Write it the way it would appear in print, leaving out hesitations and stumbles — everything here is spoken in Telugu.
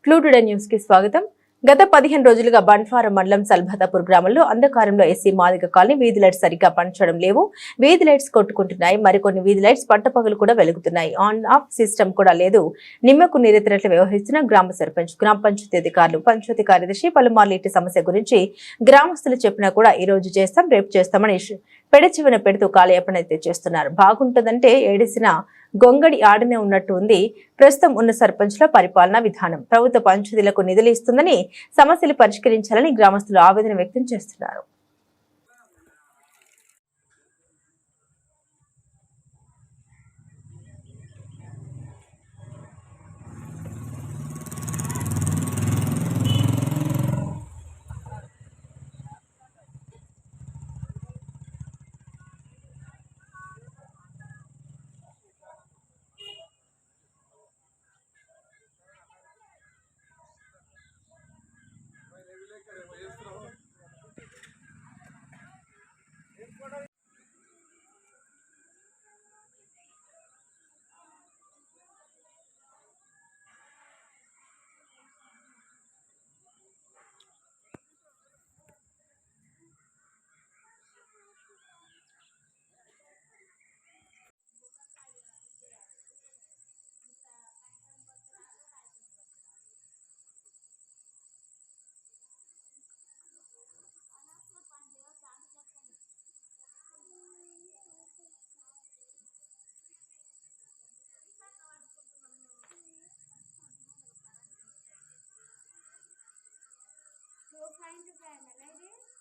ఫ్లూ టుడే న్యూస్ కి స్వాగతం. గత 15 రోజులుగా బంట్వారం మండలం సల్భాతాపూర్ గ్రామంలో అంధకారంలో ఎస్సీ మాదిగ కాలనీ వీధి లైట్స్ సరిగ్గా పనిచేయడం లేవు. వీధి లైట్స్ కొట్టుకుంటున్నాయి. మరికొన్ని వీధి లైట్స్ పట్టపగలు కూడా వెలుగుతున్నాయి. ఆన్ ఆఫ్ సిస్టమ్ కూడా లేదు. నిమ్మకు నీరెత్తినట్లు వ్యవహరిస్తున్న గ్రామ సర్పంచ్, గ్రామ పంచాయతీ అధికారులు, పంచాయతీ కార్యదర్శి పలుమార్లు ఇటు సమస్య గురించి గ్రామస్తులు చెప్పినా కూడా ఈ రోజు చేస్తాం, రేపు చేస్తామని పెడచివిన పెడుతూ కాలయాపన అయితే చేస్తున్నారు. బాగుంటుందంటే ఏడిసిన గొంగడి ఆడనే ఉన్నట్టు ఉంది ప్రస్తుతం ఉన్న సర్పంచ్ల పరిపాలనా విధానం. ప్రభుత్వ పంచాయతీలకు నిధులు ఇస్తుందని సమస్యలు పరిష్కరించాలని గ్రామస్తులు ఆవేదన వ్యక్తం చేస్తున్నారు. Find the panel,